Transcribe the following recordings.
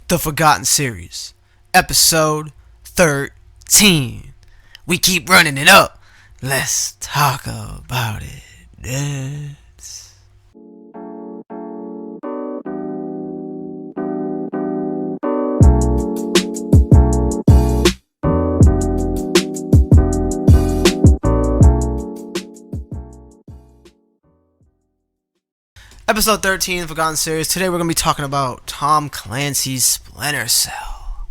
The Forgotten Series, Episode 13. We keep running it up. Let's talk about it. Yes. Episode 13 of the Forgotten Series. Today we're going to be talking about Tom Clancy's Splinter Cell.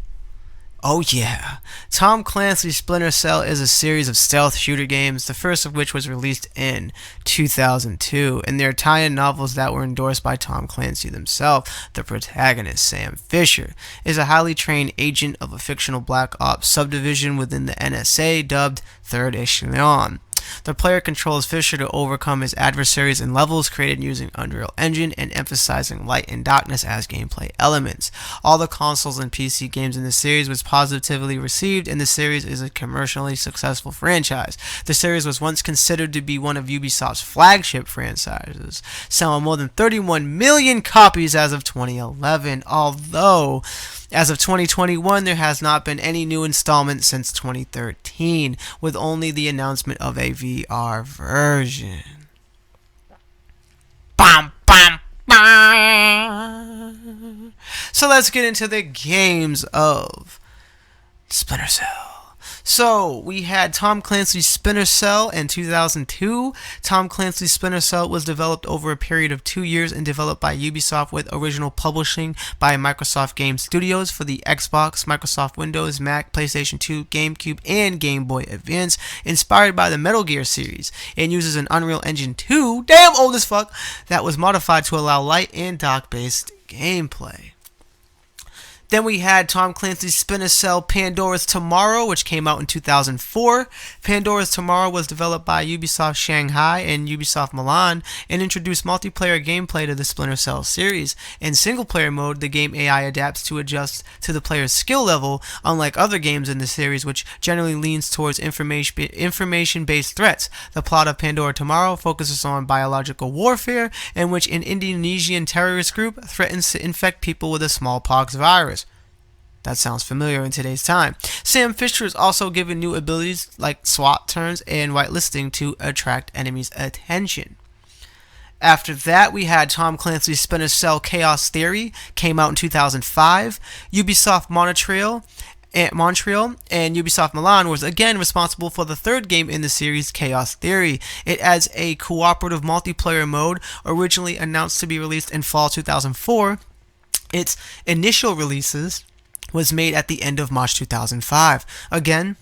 Oh yeah, Tom Clancy's Splinter Cell is a series of stealth shooter games, the first of which was released in 2002, and they're tie-in novels that were endorsed by Tom Clancy himself. The protagonist, Sam Fisher, is a highly trained agent of a fictional Black Ops subdivision within the NSA dubbed Third Echelon. The player controls Fisher to overcome his adversaries in levels created using Unreal Engine and emphasizing light and darkness as gameplay elements. All the consoles and PC games in the series was positively received, and the series is a commercially successful franchise. The series was once considered to be one of Ubisoft's flagship franchises, selling more than 31 million copies as of 2011, although as of 2021, there has not been any new installment since 2013, with only the announcement of a VR version. Bam, bam, bam. So let's get into the games of Splinter Cell. So, we had Tom Clancy's Splinter Cell in 2002. Tom Clancy's Splinter Cell was developed over a period of 2 years and developed by Ubisoft with original publishing by Microsoft Game Studios for the Xbox, Microsoft Windows, Mac, PlayStation 2, GameCube, and Game Boy Advance, inspired by the Metal Gear series. It uses an Unreal Engine 2, damn old as fuck, that was modified to allow light and dark-based gameplay. Then we had Tom Clancy's Splinter Cell Pandora's Tomorrow, which came out in 2004. Pandora's Tomorrow was developed by Ubisoft Shanghai and Ubisoft Milan and introduced multiplayer gameplay to the Splinter Cell series. In single-player mode, the game AI adapts to adjust to the player's skill level, unlike other games in the series, which generally leans towards information-based threats. The plot of Pandora Tomorrow focuses on biological warfare, in which an Indonesian terrorist group threatens to infect people with a smallpox virus. That sounds familiar in today's time. Sam Fisher is also given new abilities like SWAT turns and whitelisting to attract enemies' attention. After that, we had Tom Clancy's Splinter Cell Chaos Theory, came out in 2005. Ubisoft Montreal and Ubisoft Milan was again responsible for the third game in the series, Chaos Theory. It adds a cooperative multiplayer mode, originally announced to be released in fall 2004. Its initial releases was made at the end of March 2005. Again,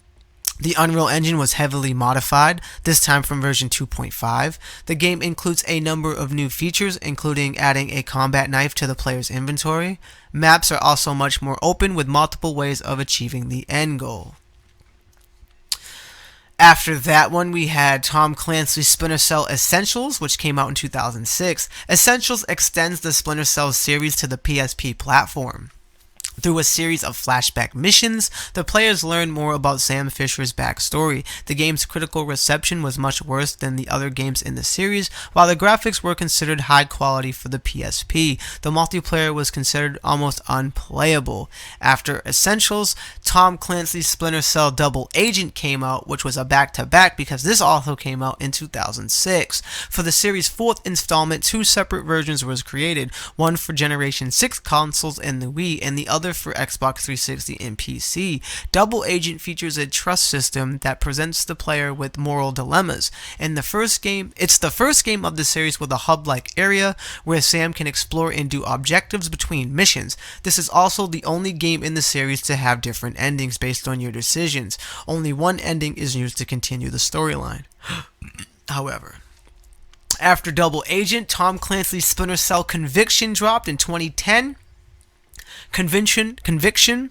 the Unreal Engine was heavily modified, this time from version 2.5. The game includes a number of new features, including adding a combat knife to the player's inventory. Maps are also much more open, with multiple ways of achieving the end goal. After that one, we had Tom Clancy's Splinter Cell Essentials, which came out in 2006. Essentials extends the Splinter Cell series to the PSP platform. Through a series of flashback missions, the players learn more about Sam Fisher's backstory. The game's critical reception was much worse than the other games in the series, while the graphics were considered high quality for the PSP. The multiplayer was considered almost unplayable. After Essentials, Tom Clancy's Splinter Cell Double Agent came out, which was a back-to-back because this also came out in 2006. For the series' fourth installment, two separate versions were created, one for Generation 6 consoles and the Wii, and the other for Xbox 360 and PC. Double Agent features a trust system that presents the player with moral dilemmas. It's the first game of the series with a hub-like area where Sam can explore and do objectives between missions. This is also the only game in the series to have different endings based on your decisions. Only one ending is used to continue the storyline. However, after Double Agent, Tom Clancy's Splinter Cell Conviction dropped in 2010. Conviction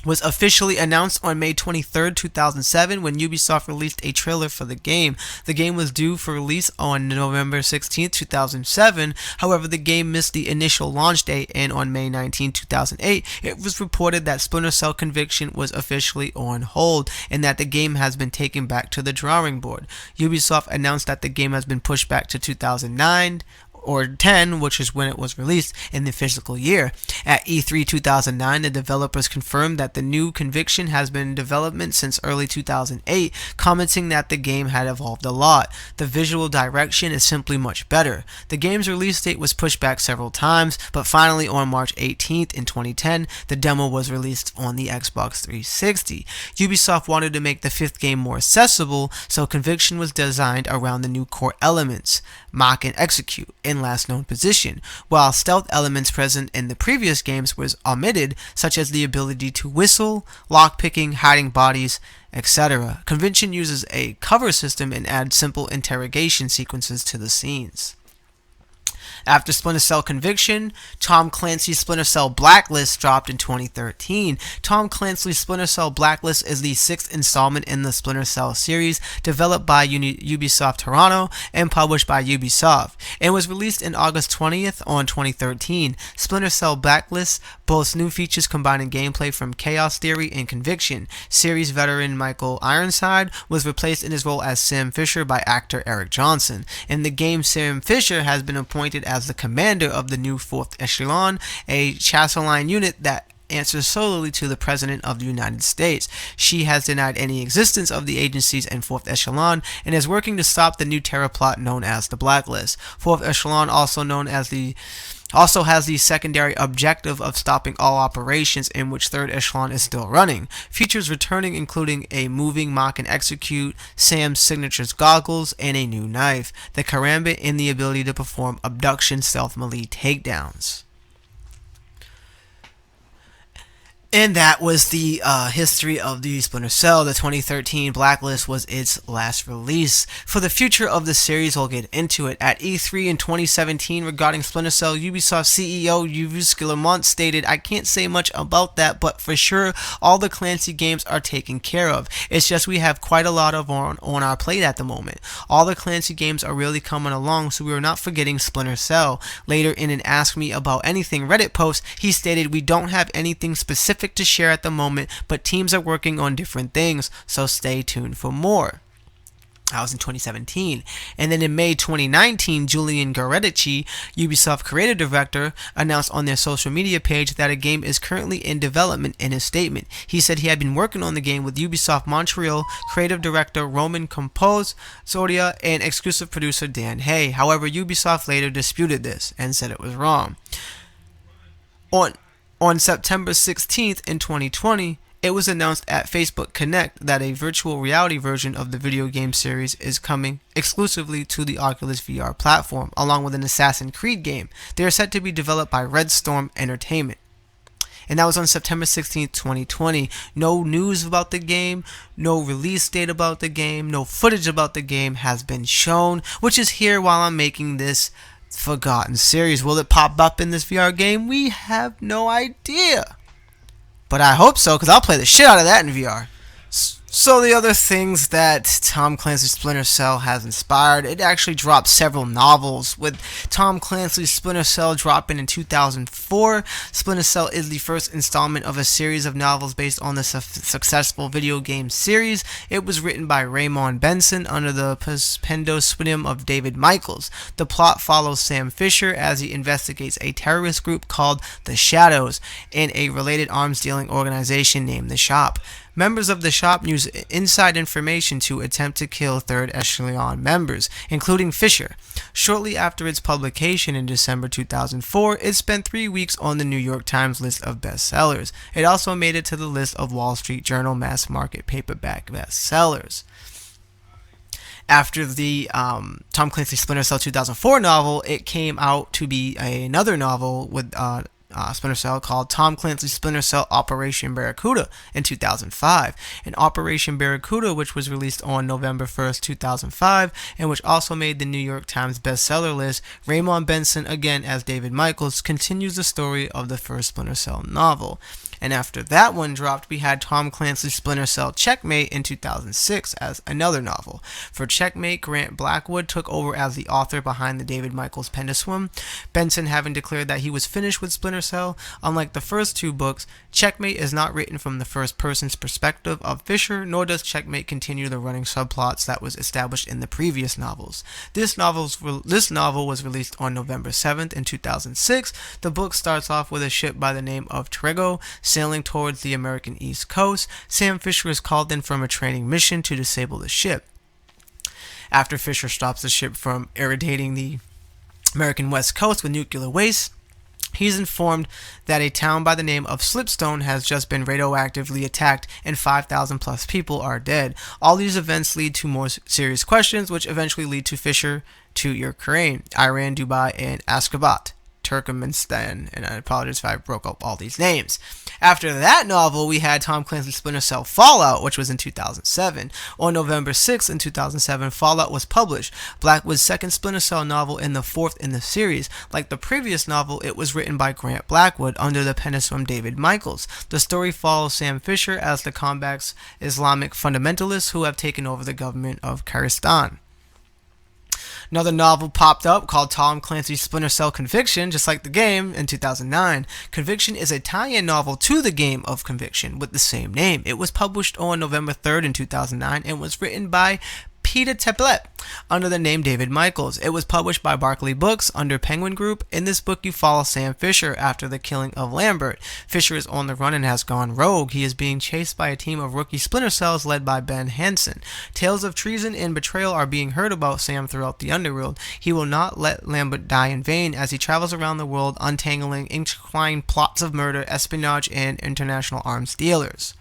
was officially announced on May 23, 2007 when Ubisoft released a trailer for the game. The game was due for release on November 16, 2007. However, the game missed the initial launch date, and on May 19, 2008, it was reported that Splinter Cell Conviction was officially on hold and that the game has been taken back to the drawing board. Ubisoft announced that the game has been pushed back to 2009 or 10, which is when it was released in the physical year. At E3 2009, the developers confirmed that the new Conviction has been in development since early 2008, commenting that the game had evolved a lot. The visual direction is simply much better. The game's release date was pushed back several times, but finally on March 18th in 2010, the demo was released on the Xbox 360. Ubisoft wanted to make the fifth game more accessible, so Conviction was designed around the new core elements, mock and execute, in last known position, while stealth elements present in the previous games was omitted, such as the ability to whistle, lockpicking, hiding bodies, etc. Conviction uses a cover system and adds simple interrogation sequences to the scenes. After Splinter Cell Conviction, Tom Clancy's Splinter Cell Blacklist dropped in 2013. Tom Clancy's Splinter Cell Blacklist is the sixth installment in the Splinter Cell series, developed by Ubisoft Toronto and published by Ubisoft. It was released in August 20th on 2013. Splinter Cell Blacklist boasts new features combining gameplay from Chaos Theory and Conviction. Series veteran Michael Ironside was replaced in his role as Sam Fisher by actor Eric Johnson. In the game, Sam Fisher has been appointed as the commander of the new 4th Echelon, a chassis line unit that answers solely to the President of the United States. She has denied any existence of the agencies in 4th Echelon and is working to stop the new terror plot known as the Blacklist. 4th Echelon, also has the secondary objective of stopping all operations in which 3rd Echelon is still running. Features returning including a moving mock and execute, Sam's signature's goggles, and a new knife, the Karambit, and the ability to perform abduction stealth melee takedowns. And that was the history of the Splinter Cell. The 2013 Blacklist was its last release. For the future of the series, we'll get into it. At E3 in 2017 regarding Splinter Cell, Ubisoft CEO Yves Guillemot stated, "I can't say much about that, but for sure all the Clancy games are taken care of. It's just we have quite a lot of on our plate at the moment. All the Clancy games are really coming along, so we are not forgetting Splinter Cell." Later in an Ask Me About Anything Reddit post, he stated, "We don't have anything specific to share at the moment, but teams are working on different things, so stay tuned for more." That was in 2017. And then in May 2019, Julian Garedici, Ubisoft creative director, announced on their social media page that a game is currently in development. In his statement, he said he had been working on the game with Ubisoft Montreal creative director Roman Compos Zodia and exclusive producer Dan Hay. However, Ubisoft later disputed this and said it was wrong. On September 16th in 2020, it was announced at Facebook Connect that a virtual reality version of the video game series is coming exclusively to the Oculus VR platform, along with an Assassin's Creed game. They are set to be developed by Red Storm Entertainment. And that was on September 16th, 2020. No news about the game, no release date about the game, no footage about the game has been shown, which is here while I'm making this forgotten series. Will it pop up in this VR game? We have no idea, but I hope so, because I'll play the shit out of that in VR. So the other things that Tom Clancy's Splinter Cell has inspired, it actually dropped several novels, with Tom Clancy's Splinter Cell dropping in 2004. Splinter Cell is the first installment of a series of novels based on the successful video game series. It was written by Raymond Benson under the pseudonym of David Michaels. The plot follows Sam Fisher as he investigates a terrorist group called the Shadows and a related arms dealing organization named the Shop. Members of the Shop use inside information to attempt to kill 3rd Echelon members, including Fisher. Shortly after its publication in December 2004, it spent 3 weeks on the New York Times list of bestsellers. It also made it to the list of Wall Street Journal mass market paperback bestsellers. After the Tom Clancy Splinter Cell 2004 novel, it came out to be another novel with Splinter Cell called Tom Clancy's Splinter Cell Operation Barracuda in 2005. And Operation Barracuda, which was released on November 1st, 2005, and which also made the New York Times bestseller list, Raymond Benson, again as David Michaels, continues the story of the first Splinter Cell novel. And after that one dropped, we had Tom Clancy's Splinter Cell Checkmate in 2006 as another novel. For Checkmate, Grant Blackwood took over as the author behind the David Michaels Pendulum, Benson having declared that he was finished with Splinter Splinter Cell. Unlike the first two books, Checkmate is not written from the first person's perspective of Fisher, nor does Checkmate continue the running subplots that was established in the previous novels. This novel was released on November 7th in 2006. The book starts off with a ship by the name of Trigo sailing towards the American East Coast. Sam Fisher is called in from a training mission to disable the ship. After Fisher stops the ship from irradiating the American West Coast with nuclear waste, he's informed that a town by the name of Slipstone has just been radioactively attacked and 5,000 plus people are dead. All these events lead to more serious questions, which eventually lead to Fisher to Ukraine, Iran, Dubai, and Ashgabat, Turkmenistan, and I apologize if I broke up all these names. After that novel, we had Tom Clancy's Splinter Cell Fallout, which was in 2007. On November 6th in 2007, Fallout was published, Blackwood's second Splinter Cell novel and the fourth in the series. Like the previous novel, it was written by Grant Blackwood under the pen from David Michaels. The story follows Sam Fisher as the combats Islamic fundamentalists who have taken over the government of Kyrgyzstan. Another novel popped up called Tom Clancy's Splinter Cell Conviction, just like the game, in 2009. Conviction is a tie-in novel to the game of Conviction with the same name. It was published on November 3rd in 2009 and was written by Peter Teplet under the name David Michaels. It was published by Barkley Books under Penguin Group. In this book, you follow Sam Fisher after the killing of Lambert. Fisher is on the run and has gone rogue. He is being chased by a team of rookie Splinter Cells led by Ben Hansen. Tales of treason and betrayal are being heard about Sam throughout the underworld. He will not let Lambert die in vain as he travels around the world untangling intertwined plots of murder, espionage, and international arms dealers.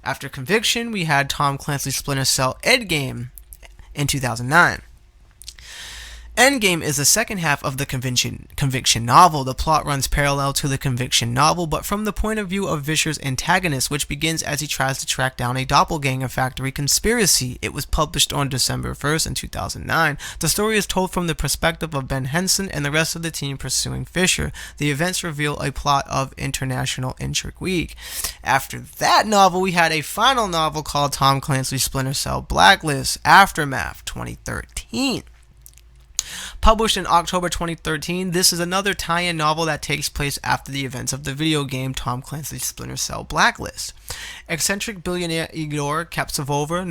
After Conviction, we had Tom Clancy's Splinter Cell Endgame in 2009. Endgame is the second half of the Conviction novel. The plot runs parallel to the Conviction novel, but from the point of view of Fisher's antagonist, which begins as he tries to track down a doppelganger factory conspiracy. It was published on December 1st in 2009. The story is told from the perspective of Ben Henson and the rest of the team pursuing Fisher. The events reveal a plot of international intrigue. After that novel, we had a final novel called Tom Clancy's Splinter Cell Blacklist Aftermath 2013. Published in October 2013, this is another tie-in novel that takes place after the events of the video game Tom Clancy's Splinter Cell Blacklist. Eccentric billionaire Igor Kapsavova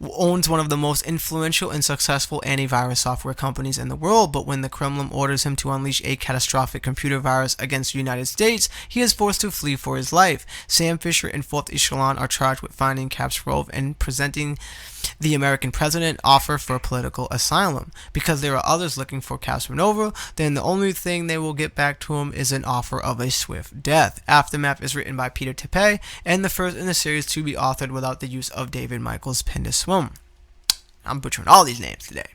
owns one of the most influential and successful antivirus software companies in the world, but when the Kremlin orders him to unleash a catastrophic computer virus against the United States, he is forced to flee for his life. Sam Fisher and Fourth Echelon are charged with finding Kasparov and presenting the American president offer for political asylum. Because there are others looking for Kasparov, then the only thing they will get back to him is an offer of a swift death. Aftermath is written by Peter Tepe and the first in the series to be authored without the use of David Michaels' pen to swim. I'm butchering all these names today.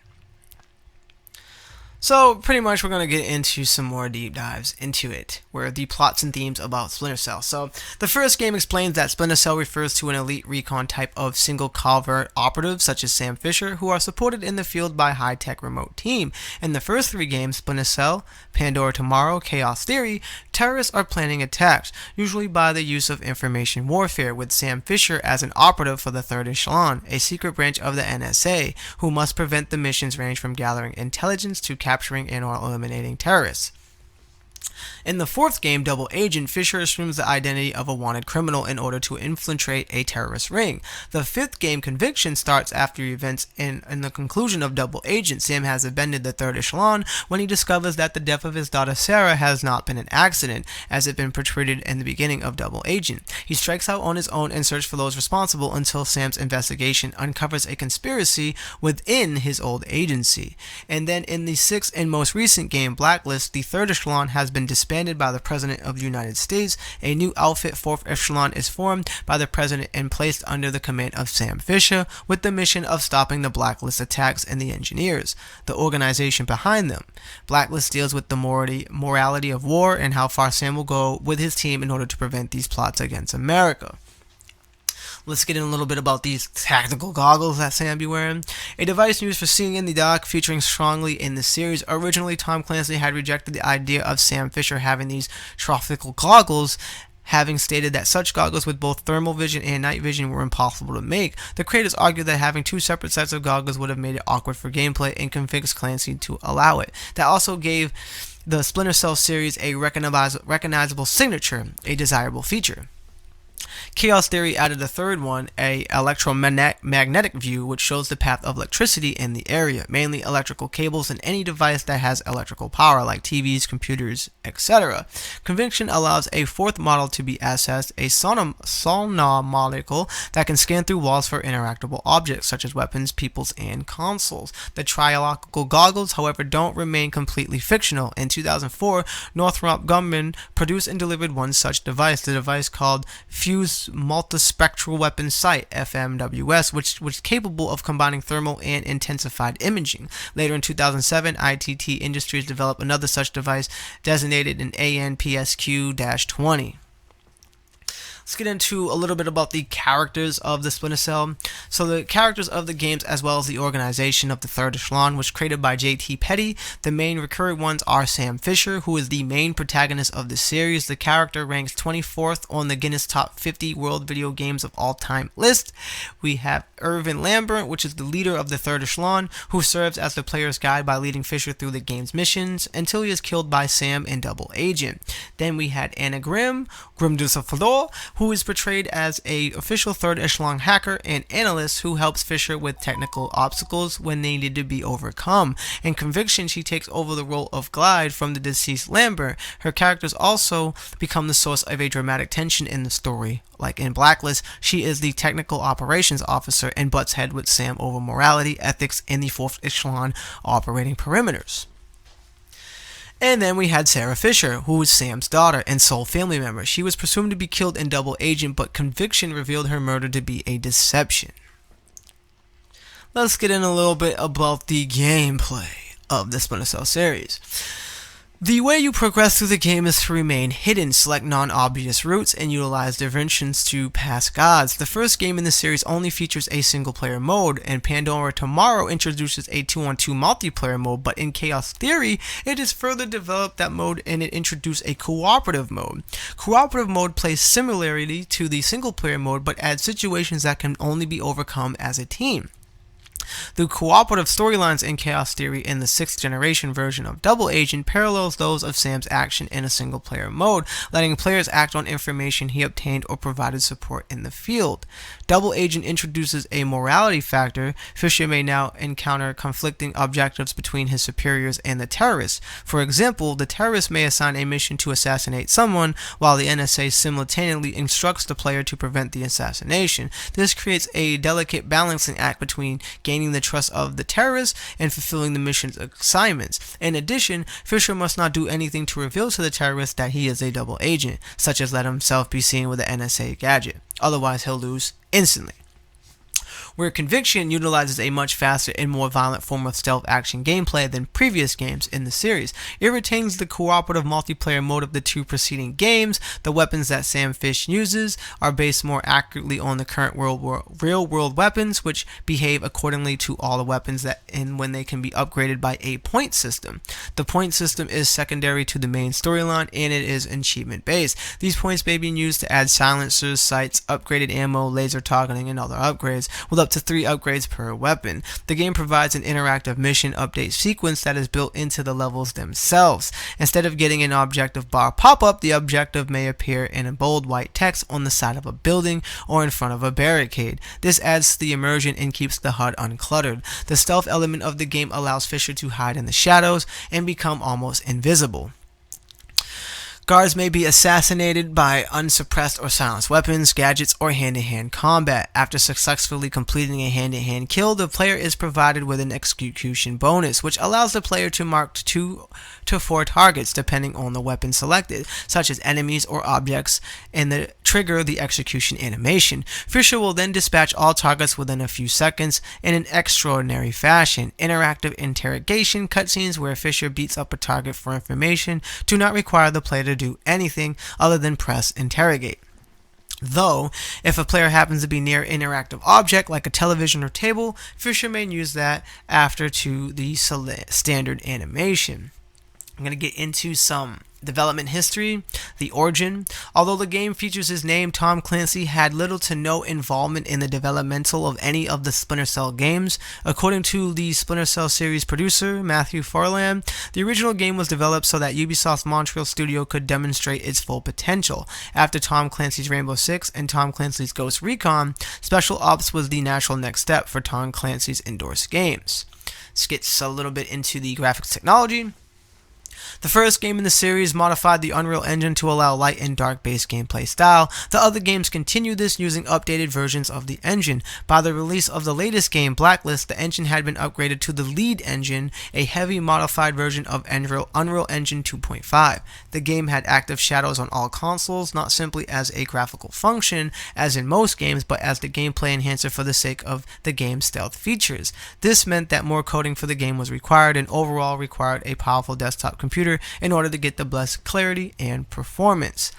So, pretty much we're going to get into some more deep dives into it, where the plots and themes about Splinter Cell. So, the first game explains that Splinter Cell refers to an elite recon type of single covert operatives, such as Sam Fisher, who are supported in the field by a high-tech remote team. In the first three games, Splinter Cell, Pandora Tomorrow, Chaos Theory, terrorists are planning attacks, usually by the use of information warfare, with Sam Fisher as an operative for the Third Echelon, a secret branch of the NSA, who must prevent the missions range from gathering intelligence to capturing and or eliminating terrorists. In the fourth game, Double Agent, Fisher assumes the identity of a wanted criminal in order to infiltrate a terrorist ring. The fifth game, Conviction, starts after events in the conclusion of Double Agent. Sam has abandoned the Third Echelon when he discovers that the death of his daughter Sarah has not been an accident, as it had been portrayed in the beginning of Double Agent. He strikes out on his own and searches for those responsible until Sam's investigation uncovers a conspiracy within his old agency. And then in the sixth and most recent game, Blacklist, the Third Echelon has been disbanded by the President of the United States. A new outfit, Fourth Echelon, is formed by the President and placed under the command of Sam Fisher, with the mission of stopping the Blacklist attacks and the engineers, the organization behind them. Blacklist deals with the morality of war and how far Sam will go with his team in order to prevent these plots against America. Let's get in a little bit about these tactical goggles that Sam be wearing. A device used for seeing in the dark, featuring strongly in the series. Originally, Tom Clancy had rejected the idea of Sam Fisher having these tactical goggles, Having stated that such goggles with both thermal vision and night vision were impossible to make, the creators argued that having two separate sets of goggles would have made it awkward for gameplay and convinced Clancy to allow it. That also gave the Splinter Cell series a recognizable signature, a desirable feature. Chaos Theory added a third one, a electromagnetic view, which shows the path of electricity in the area, mainly electrical cables and any device that has electrical power, like TVs, computers, etc. Conviction allows a fourth model to be assessed, a sonar molecule that can scan through walls for interactable objects, such as weapons, peoples, and consoles. The trilogical goggles, however, don't remain completely fictional. In 2004, Northrop Grumman produced and delivered one such device, the device called Fuse Multispectral Weapon Sight, FMWS, which was capable of combining thermal and intensified imaging. Later in 2007, ITT Industries developed another such device designated an ANPSQ-20. Let's get into a little bit about the characters of the Splinter Cell. So the characters of the games, as well as the organization of the Third Echelon, was created by J.T. Petty. The main recurring ones are Sam Fisher, who is the main protagonist of the series. The character ranks 24th on the Guinness Top 50 World Video Games of All Time list. We have Irvin Lambert, which is the leader of the Third Echelon, who serves as the player's guide by leading Fisher through the game's missions until he is killed by Sam and Double Agent. Then we had Anna Grimm de Safador, who is portrayed as a official Third Echelon hacker and analyst who helps Fisher with technical obstacles when they need to be overcome. In Conviction, she takes over the role of Glide from the deceased Lambert. Her characters also become the source of a dramatic tension in the story. Like in Blacklist, she is the technical operations officer and butts head with Sam over morality, ethics, and the Fourth Echelon operating perimeters. And then we had Sarah Fisher, who was Sam's daughter and sole family member. She was presumed to be killed in Double Agent, but Conviction revealed her murder to be a deception. Let's get in a little bit about the gameplay of the Splinter Cell series. The way you progress through the game is to remain hidden, select non-obvious routes, and utilize diversions to pass guards. The first game in the series only features a single-player mode, and Pandora Tomorrow introduces a 2-on-2 multiplayer mode, but in Chaos Theory, it is further developed that mode and it introduced a cooperative mode. Cooperative mode plays similarly to the single-player mode, but adds situations that can only be overcome as a team. The cooperative storylines in Chaos Theory in the 6th generation version of Double Agent parallels those of Sam's action in a single-player mode, letting players act on information he obtained or provided support in the field. Double Agent introduces a morality factor. Fisher may now encounter conflicting objectives between his superiors and the terrorists. For example, the terrorist may assign a mission to assassinate someone, while the NSA simultaneously instructs the player to prevent the assassination. This creates a delicate balancing act between gaining the trust of the terrorists and fulfilling the mission's assignments. In addition, Fisher must not do anything to reveal to the terrorists that he is a double agent, such as let himself be seen with an NSA gadget. Otherwise, he'll lose instantly. Where Conviction utilizes a much faster and more violent form of stealth action gameplay than previous games in the series. It retains the cooperative multiplayer mode of the two preceding games. The weapons that Sam Fish uses are based more accurately on the current real-world weapons, which behave accordingly to all the weapons when they can be upgraded by a point system. The point system is secondary to the main storyline, and it is achievement-based. These points may be used to add silencers, sights, upgraded ammo, laser targeting, and other upgrades, with up to 3 upgrades per weapon. The game provides an interactive mission update sequence that is built into the levels themselves. Instead of getting an objective bar pop-up, the objective may appear in a bold white text on the side of a building or in front of a barricade. This adds to the immersion and keeps the HUD uncluttered. The stealth element of the game allows Fisher to hide in the shadows and become almost invisible. Guards may be assassinated by unsuppressed or silenced weapons, gadgets, or hand-to-hand combat. After successfully completing a hand-to-hand kill, the player is provided with an execution bonus, which allows the player to mark 2 to 4 targets, depending on the weapon selected, such as enemies or objects, and trigger the execution animation. Fisher will then dispatch all targets within a few seconds in an extraordinary fashion. Interactive interrogation cutscenes where Fisher beats up a target for information do not require the player to do anything other than press interrogate. Though, if a player happens to be near an interactive object like a television or table, Fisher may use that after to the standard animation. I'm going to get into some development history, the origin. Although the game features his name, Tom Clancy had little to no involvement in the developmental of any of the Splinter Cell games. According to the Splinter Cell series producer, Matthew Farland, the original game was developed so that Ubisoft's Montreal studio could demonstrate its full potential. After Tom Clancy's Rainbow Six and Tom Clancy's Ghost Recon, Special Ops was the natural next step for Tom Clancy's endorsed games. Let's get a little bit into the graphics technology. The first game in the series modified the Unreal Engine to allow light and dark based gameplay style. The other games continued this using updated versions of the engine. By the release of the latest game, Blacklist, the engine had been upgraded to the lead engine, a heavy modified version of Unreal Engine 2.5. The game had active shadows on all consoles, not simply as a graphical function, as in most games, but as the gameplay enhancer for the sake of the game's stealth features. This meant that more coding for the game was required and overall required a powerful desktop computer in order to get the best clarity and performance.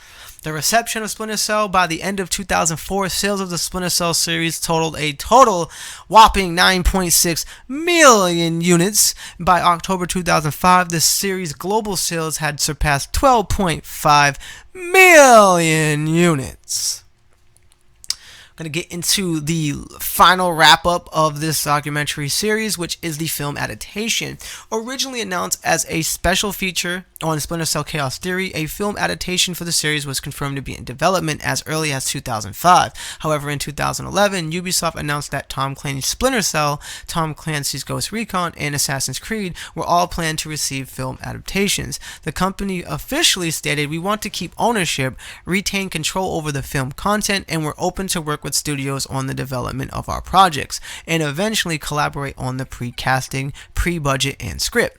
The reception of Splinter Cell: by the end of 2004, sales of the Splinter Cell series totaled a whopping 9.6 million units. By October 2005, the series' global sales had surpassed 12.5 million units. I'm going to get into the final wrap-up of this documentary series, which is the film adaptation. Originally announced as a special feature on Splinter Cell Chaos Theory, a film adaptation for the series was confirmed to be in development as early as 2005. However, in 2011, Ubisoft announced that Tom Clancy's Splinter Cell, Tom Clancy's Ghost Recon, and Assassin's Creed were all planned to receive film adaptations. The company officially stated, "We want to keep ownership, retain control over the film content, and we're open to work with studios on the development of our projects, and eventually collaborate on the pre-casting, pre-budget, and script."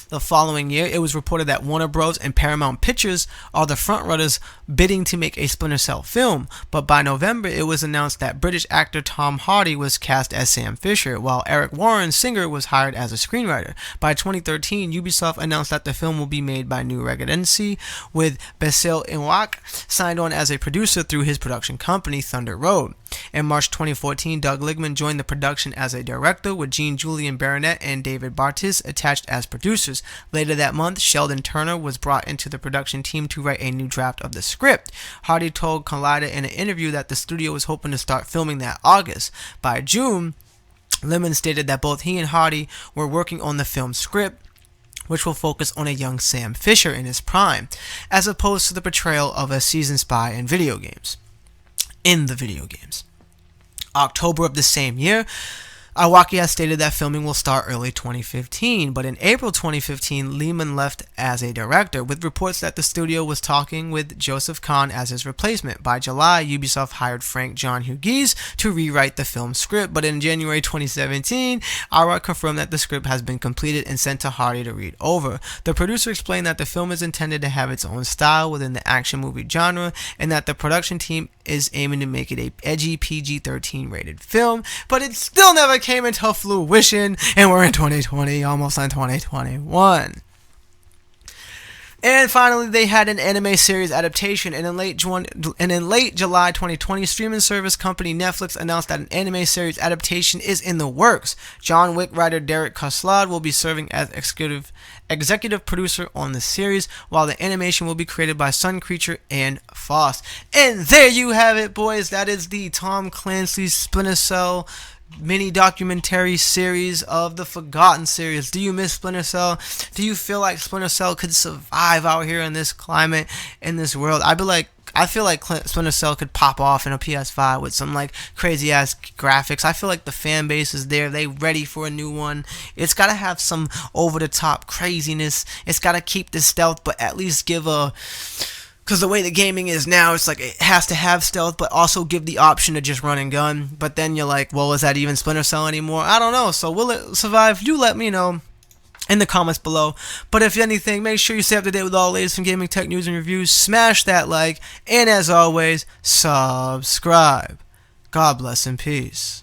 The following year, it was reported that Warner Bros. And Paramount Pictures are the frontrunners bidding to make a Splinter Cell film, but by November, it was announced that British actor Tom Hardy was cast as Sam Fisher, while Eric Warren Singer was hired as a screenwriter. By 2013, Ubisoft announced that the film will be made by New Regency, with Basil Iwak signed on as a producer through his production company, Thunder Road. In March 2014, Doug Lichtman joined the production as a director, with Jean Julian Barnett and David Bartis attached as producers. Later that month, Sheldon Turner was brought into the production team to write a new draft of the script. Hardy told Collider in an interview that the studio was hoping to start filming that August. By June, Lichtman stated that both he and Hardy were working on the film script, which will focus on a young Sam Fisher in his prime, as opposed to the portrayal of a seasoned spy in the video games. October of the same year, Iwaki has stated that filming will start early 2015, but in April 2015, Lehman left as a director, with reports that the studio was talking with Joseph Kahn as his replacement. By July, Ubisoft hired Frank John Hughes to rewrite the film script, but in January 2017, Iwaki confirmed that the script has been completed and sent to Hardy to read over. The producer explained that the film is intended to have its own style within the action movie genre, and that the production team is aiming to make it a edgy PG-13 rated film, but it still never came into fruition, and we're in 2020, almost in 2021. And finally, they had an anime series adaptation, and in late July 2020, streaming service company Netflix announced that an anime series adaptation is in the works. John Wick writer Derek Koslad will be serving as executive producer on the series, while the animation will be created by Sun Creature and Foss. And there you have it, boys. That is the Tom Clancy Splinter Cell mini documentary series of the Forgotten series. Do you miss Splinter Cell? Do you feel like Splinter Cell could survive out here in this climate, in this world? I feel like Splinter Cell could pop off in a PS5 with some like crazy ass graphics. I feel like the fan base is there. They ready for a new one. It's got to have some over the top craziness. It's got to keep the stealth, but at least give a... Because the way the gaming is now, it's like it has to have stealth, but also give the option to just run and gun. But then you're like, well, is that even Splinter Cell anymore? I don't know. So will it survive? You let me know in the comments below. But if anything, make sure you stay up to date with all the latest from gaming tech news and reviews. Smash that like, and as always, subscribe. God bless and peace.